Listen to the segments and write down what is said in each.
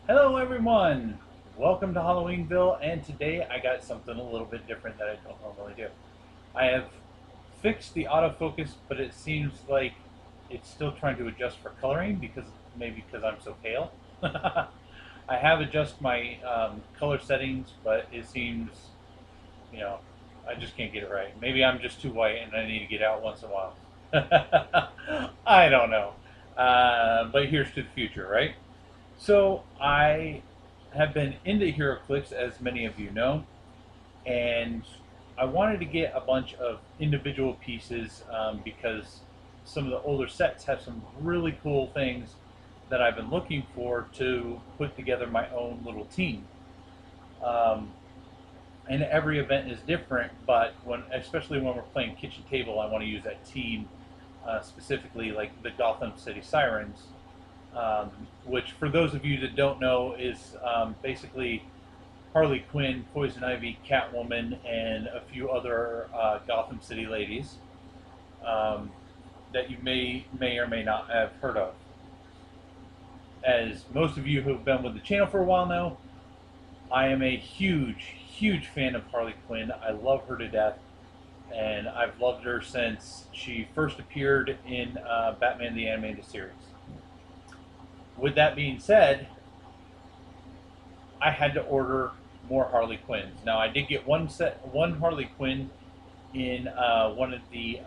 Hello everyone! Welcome to Halloweenville, and today I got something a little bit different that I don't normally do. I have fixed the autofocus, but it seems like it's still trying to adjust for coloring maybe because I'm so pale. I have adjusted my color settings, but it seems, you know, I just can't get it right. Maybe I'm just too white and I need to get out once in a while. I don't know. But here's to the future, right? So I have been into Heroclix, as many of you know, and I wanted to get a bunch of individual pieces because some of the older sets have some really cool things that I've been looking for to put together my own little team. Um, and every event is different, but especially when we're playing kitchen table, I want to use that team specifically, like the Gotham City Sirens, which for those of you that don't know is basically Harley Quinn, Poison Ivy, Catwoman, and a few other Gotham City ladies that you may or may not have heard of. As most of you who've been with the channel for a while know, I am a huge fan of Harley Quinn. I love her to death, and I've loved her since she first appeared in Batman the Animated Series. With that being said, I had to order more Harley Quinns. Now I did get one Harley Quinn in one of the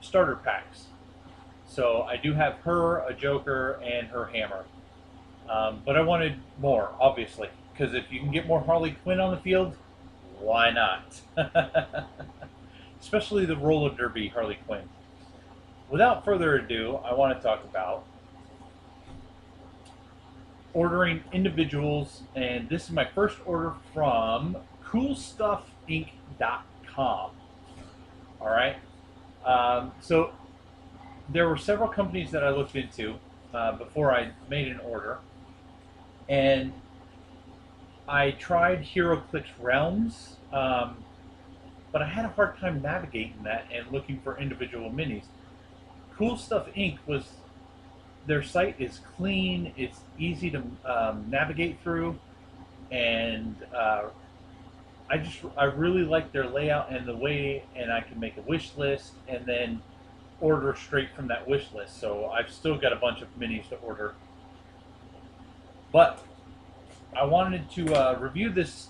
starter packs. So I do have her, a Joker, and her hammer. But I wanted more, obviously, because if you can get more Harley Quinn on the field, why not? Especially the roller derby Harley Quinn. Without further ado, I want to talk about ordering individuals, and this is my first order from CoolStuffInc.com. All right. So there were several companies that I looked into before I made an order, and I tried HeroClix Realms, but I had a hard time navigating that and looking for individual minis. Cool Stuff Inc. was their site is clean, it's easy to navigate through, and I really like their layout and the way, and I can make a wish list and then order straight from that wish list. So I've still got a bunch of minis to order, but I wanted to review this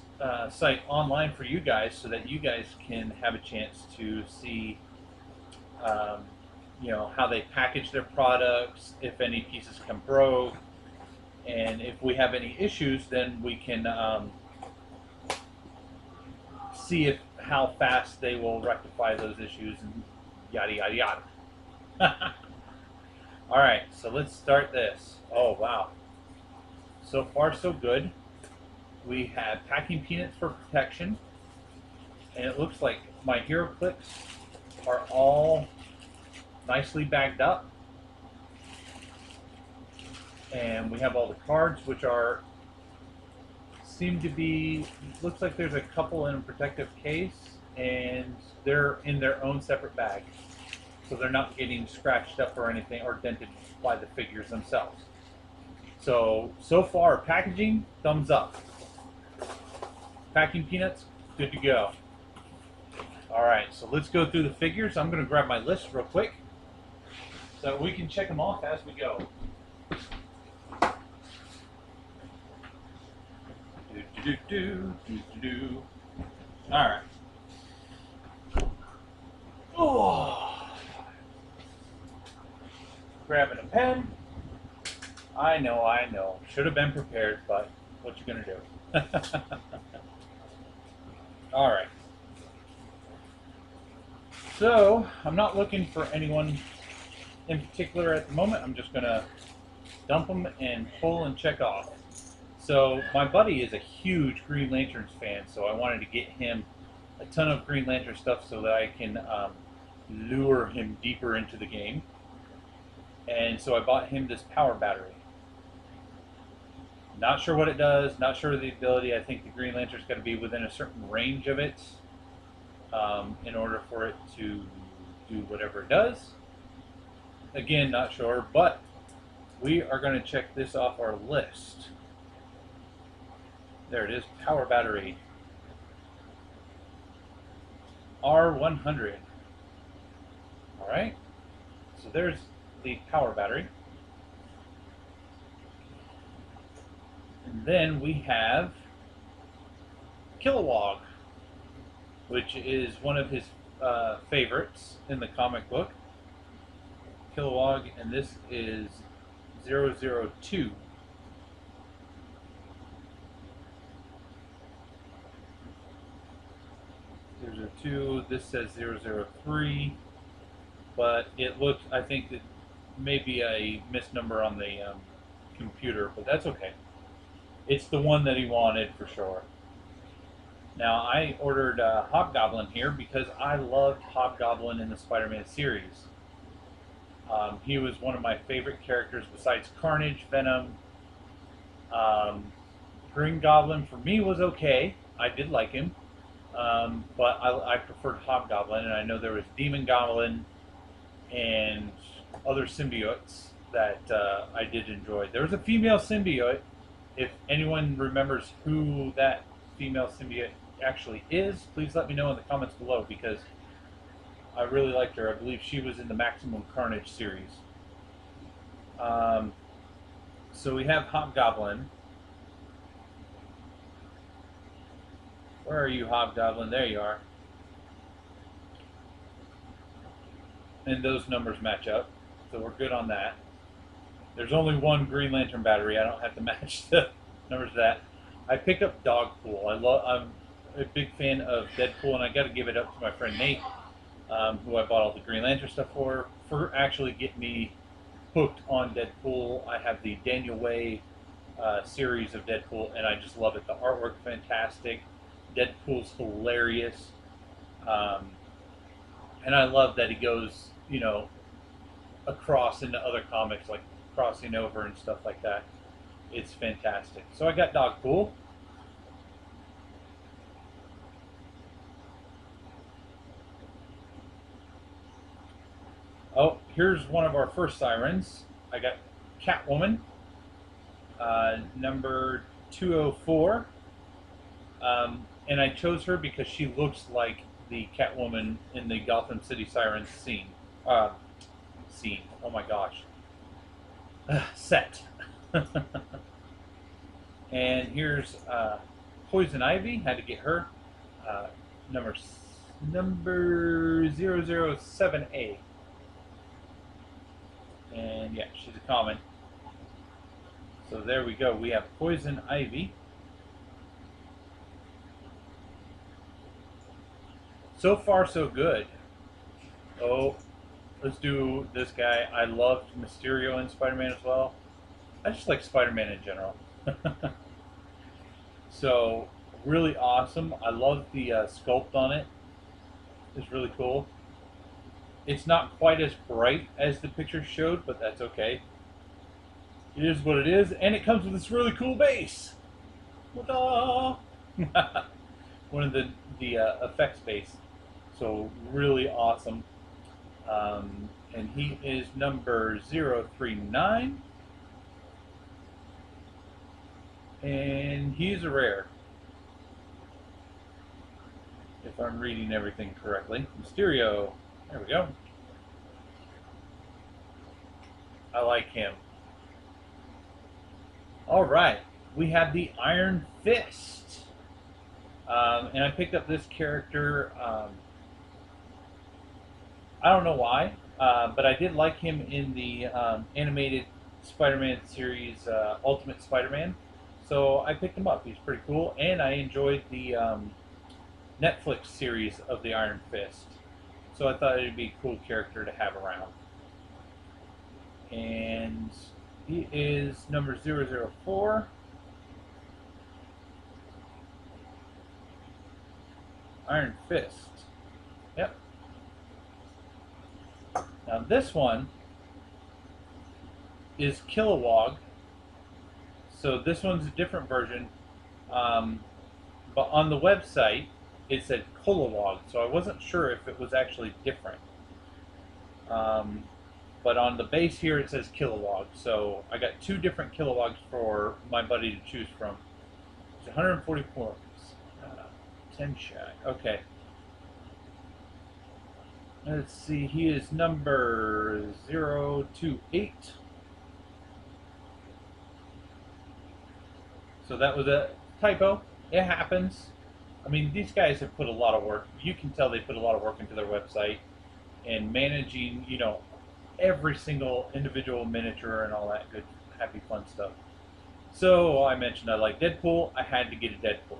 site online for you guys so that you guys can have a chance to see um, how they package their products, if any pieces come broke, and if we have any issues, then we can see how fast they will rectify those issues, and yada yada yada. All right, so let's start this. Oh wow, so far so good. We have packing peanuts for protection, and it looks like my HeroClix are all nicely bagged up, and we have all the cards, which seem to be, looks like there's a couple in a protective case, and they're in their own separate bag, so they're not getting scratched up or anything or dented by the figures themselves. So far packaging, thumbs up. Packing peanuts, good to go. All right, so let's go through the figures. I'm going to grab my list real quick so we can check them off as we go. All right. Oh. Grabbing a pen. I know. Should have been prepared, but what you gonna do? All right. So I'm not looking for anyone in particular at the moment. I'm just gonna dump them and pull and check off. So my buddy is a huge Green Lanterns fan, so I wanted to get him a ton of Green Lantern stuff so that I can lure him deeper into the game. And so I bought him this power battery. Not sure what it does, not sure of the ability. I think the Green Lantern's got to be within a certain range of it in order for it to do whatever it does. Again, not sure, but we are going to check this off our list. There it is, power battery. R100. Alright, so there's the power battery. And then we have Kilowog, which is one of his favorites in the comic book. Kilowog, and this is 002. This says 003, but it looks, I think that maybe a misnumber on the computer, but that's okay. It's the one that he wanted for sure. Now, I ordered Hobgoblin here because I loved Hobgoblin in the Spider-Man series. He was one of my favorite characters besides Carnage, Venom. Green Goblin for me was okay. I did like him. But I preferred Hobgoblin, and I know there was Demon Goblin and other symbiotes that I did enjoy. There was a female symbiote. If anyone remembers who that female symbiote actually is, please let me know in the comments below, because I really liked her. I believe she was in the Maximum Carnage series. So we have Hobgoblin. Where are you, Hobgoblin? There you are. And those numbers match up, so we're good on that. There's only one Green Lantern battery. I don't have to match the numbers to that. I picked up Dogpool. I'm a big fan of Deadpool, and I got to give it up to my friend Nate, who I bought all the Green Lantern stuff for actually getting me hooked on Deadpool. I have the Daniel Way series of Deadpool, and I just love it. The artwork fantastic. Deadpool's hilarious, and I love that he goes, across into other comics, like crossing over and stuff like that. It's fantastic. So I got Dogpool. Oh, here's one of our first sirens. I got Catwoman, number 204. And I chose her because she looks like the Catwoman in the Gotham City Sirens scene. Oh my gosh. Set. And here's Poison Ivy. Had to get her. Number 007A. And yeah, she's a common. So there we go. We have Poison Ivy. So far, so good. Oh, let's do this guy. I loved Mysterio in Spider-Man as well. I just like Spider-Man in general. So, really awesome. I love the sculpt on it. It's really cool. It's not quite as bright as the picture showed, but that's okay. It is what it is, and it comes with this really cool base. Ta-da! One of the effects base. So really awesome. And he is number 039. And he's a rare, if I'm reading everything correctly. Mysterio. There we go. I like him. All right. We have the Iron Fist. And I picked up this character. I don't know why, but I did like him in the animated Spider-Man series, Ultimate Spider-Man. So I picked him up. He's pretty cool, and I enjoyed the Netflix series of the Iron Fist. So I thought it'd be a cool character to have around. And he is number 004. Iron Fist. Yep. Now this one is Kilowog. So this one's a different version. But on the website, it said Kilowog. So I wasn't sure if it was actually different. But on the base here it says Kilowog. So I got 2 different Kilowogs for my buddy to choose from. It's 140 points. 10 shy. Okay. Let's see, he is number 028. So that was a typo. It happens. I mean, these guys have put a lot of work. You can tell they put a lot of work into their website and managing, every single individual miniature and all that good, happy, fun stuff. So I mentioned I like Deadpool. I had to get a Deadpool.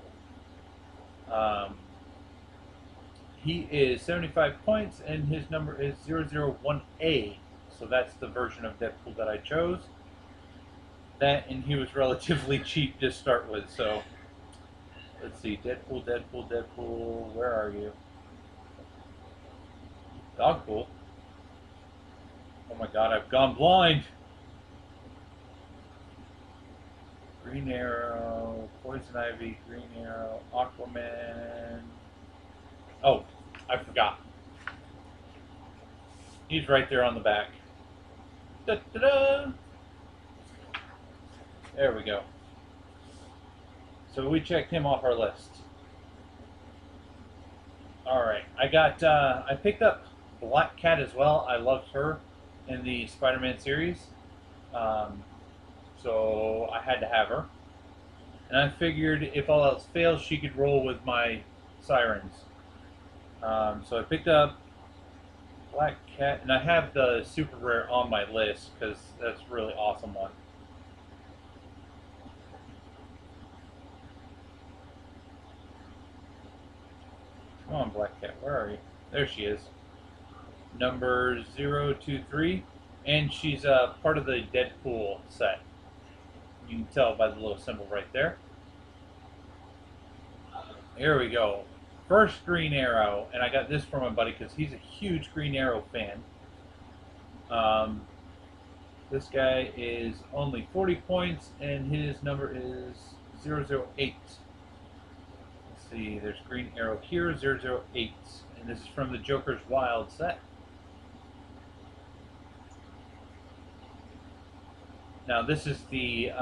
He is 75 points, and his number is 001A. So that's the version of Deadpool that I chose. That, and he was relatively cheap to start with. So let's see, Deadpool, Deadpool, Deadpool. Where are you? Dogpool. Oh my God, I've gone blind. Green Arrow, Poison Ivy, Green Arrow, Aquaman. Oh, I forgot. He's right there on the back. Da, da, da. There we go. So we checked him off our list. Alright, I picked up Black Cat as well. I loved her in the Spider-Man series. So I had to have her. And I figured if all else fails, she could roll with my Sirens. So I picked up Black Cat, and I have the super rare on my list because that's a really awesome one. Come on, Black Cat, where are you? There she is. Number 023, and she's part of the Deadpool set. You can tell by the little symbol right there. Here we go. First Green Arrow, and I got this from my buddy because he's a huge Green Arrow fan. This guy is only 40 points, and his number is 008. Let's see, there's Green Arrow here, 008, and this is from the Joker's Wild set. Now this is the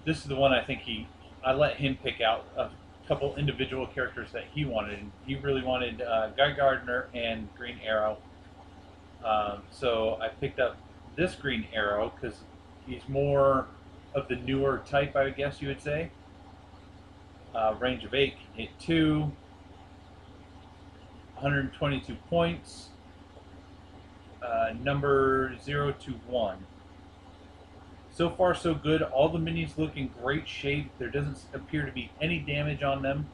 one I think I let him pick out a couple individual characters that he wanted. He really wanted Guy Gardner and Green Arrow. So I picked up this Green Arrow because he's more of the newer type, I guess you would say. Range of 8, can hit 2, 122 points. Number 021. So far, so good. All the minis look in great shape. There doesn't appear to be any damage on them.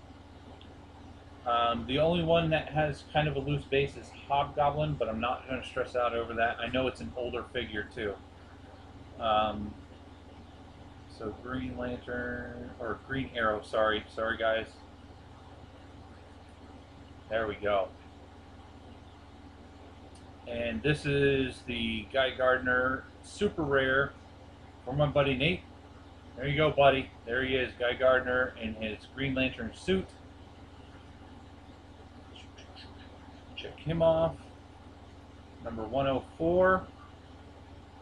The only one that has kind of a loose base is Hobgoblin, but I'm not going to stress out over that. I know it's an older figure, too. So Green Lantern, or Green Arrow, sorry guys. There we go. And this is the Guy Gardner super rare for my buddy Nate. There you go, buddy. There he is, Guy Gardner in his Green Lantern suit. Check him off. Number 104.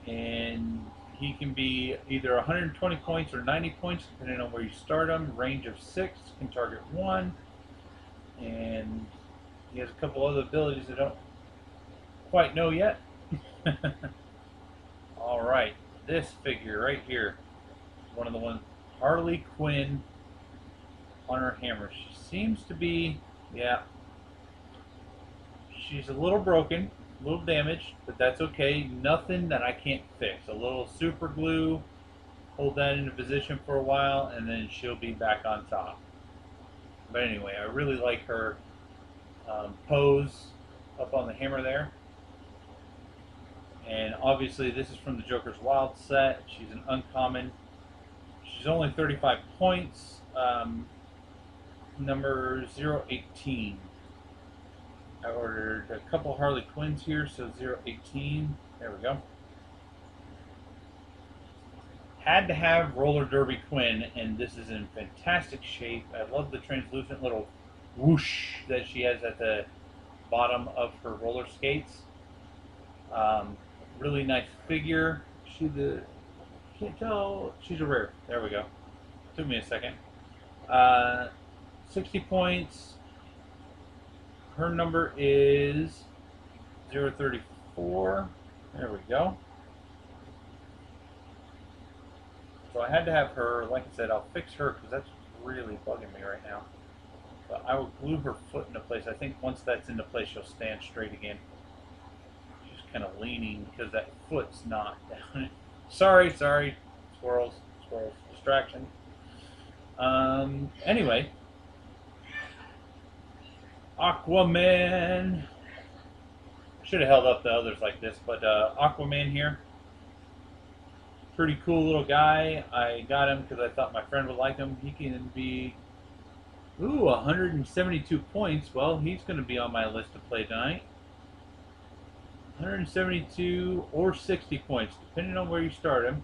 And he can be either 120 points or 90 points, depending on where you start him. Range of 6, can target 1. And he has a couple other abilities I don't quite know yet. Alright, this figure right here, one of the ones, Harley Quinn on her hammer. She seems to be, yeah, she's a little broken, a little damaged, but that's okay. Nothing that I can't fix. A little super glue, hold that into position for a while, and then she'll be back on top. But anyway, I really like her pose up on the hammer there. And obviously this is from the Joker's Wild set. She's an uncommon. She's only 35 points. Number 018. I ordered a couple Harley Quinns here, so 018. There we go. Had to have Roller Derby Quinn, and this is in fantastic shape. I love the translucent little whoosh that she has at the bottom of her roller skates. Really nice figure. Can't tell, she's a rare. There we go. Took me a second. 60 points. Her number is 034. There we go. So I had to have her. Like I said, I'll fix her because that's really bugging me right now. But I will glue her foot into place. I think once that's into place, she'll stand straight again. She's kind of leaning because that foot's not down. Sorry. Squirrels. Distraction. Anyway. Aquaman. Should have held up the others like this, but Aquaman here. Pretty cool little guy. I got him because I thought my friend would like him. He can be, 172 points. Well, he's going to be on my list to play tonight. 172 or 60 points, depending on where you start him.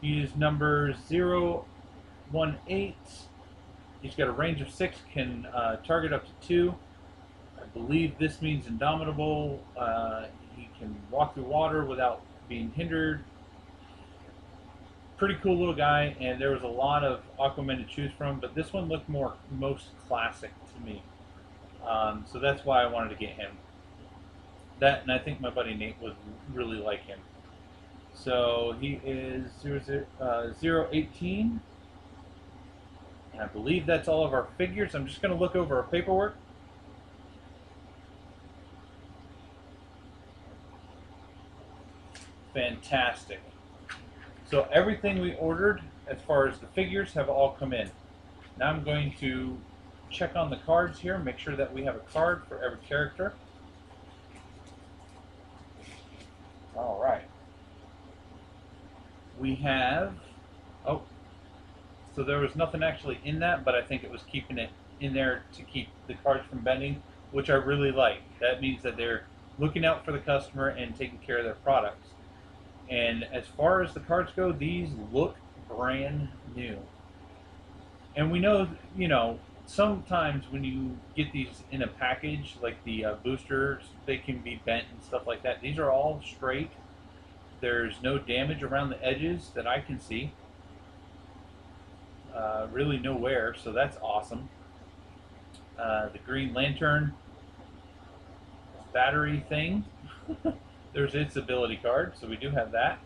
He is number 018. He's got a range of 6, can target up to 2. I believe this means indomitable. He can walk through water without being hindered. Pretty cool little guy, and there was a lot of Aquaman to choose from, but this one looked most classic to me. So that's why I wanted to get him. That, and I think my buddy Nate would really like him. So he is 018. And I believe that's all of our figures. I'm just going to look over our paperwork. Fantastic. So everything we ordered as far as the figures have all come in. Now I'm going to check on the cards here, make sure that we have a card for every character. All right. We have, so there was nothing actually in that, but I think it was keeping it in there to keep the cards from bending, which I really like. That means that they're looking out for the customer and taking care of their products. And as far as the cards go, these look brand new. And we know, sometimes when you get these in a package, like the boosters, they can be bent and stuff like that. These are all straight. There's no damage around the edges that I can see. Really no wear, so that's awesome. The Green Lantern battery thing. There's its ability card, so we do have that.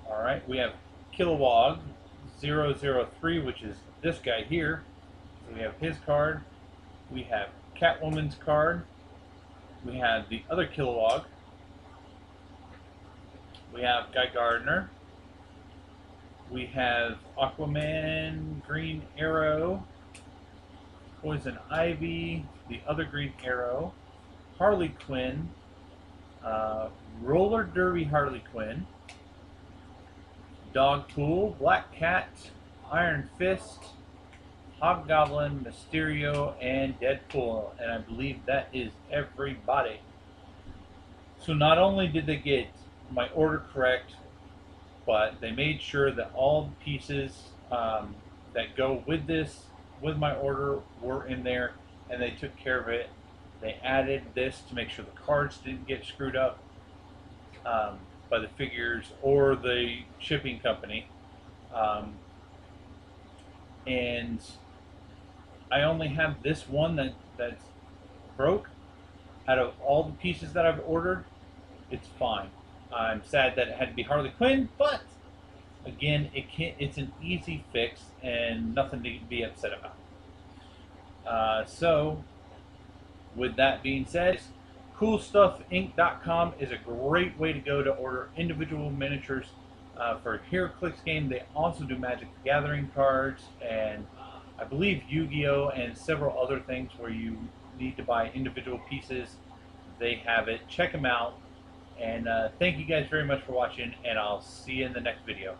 Alright, we have Kilowog 003, which is this guy here. So we have his card. We have Catwoman's card. We have the other Kilowog. We have Guy Gardner. We have Aquaman, Green Arrow, Poison Ivy, the other Green Arrow, Harley Quinn, Roller Derby Harley Quinn, Dogpool, Black Cat, Iron Fist, Hobgoblin, Mysterio, and Deadpool. And I believe that is everybody. So not only did they get my order correct, but they made sure that all the pieces that go with my order were in there, and they took care of it. They added this to make sure the cards didn't get screwed up by the figures or the shipping company. And I only have this one that's broke. Out of all the pieces that I've ordered, it's fine. I'm sad that it had to be Harley Quinn, but again, it's an easy fix and nothing to be upset about. So, with that being said, CoolStuffInc.com is a great way to go to order individual miniatures for a Heroclix game. They also do Magic the Gathering cards, and I believe Yu-Gi-Oh! And several other things where you need to buy individual pieces. They have it. Check them out. And thank you guys very much for watching, and I'll see you in the next video.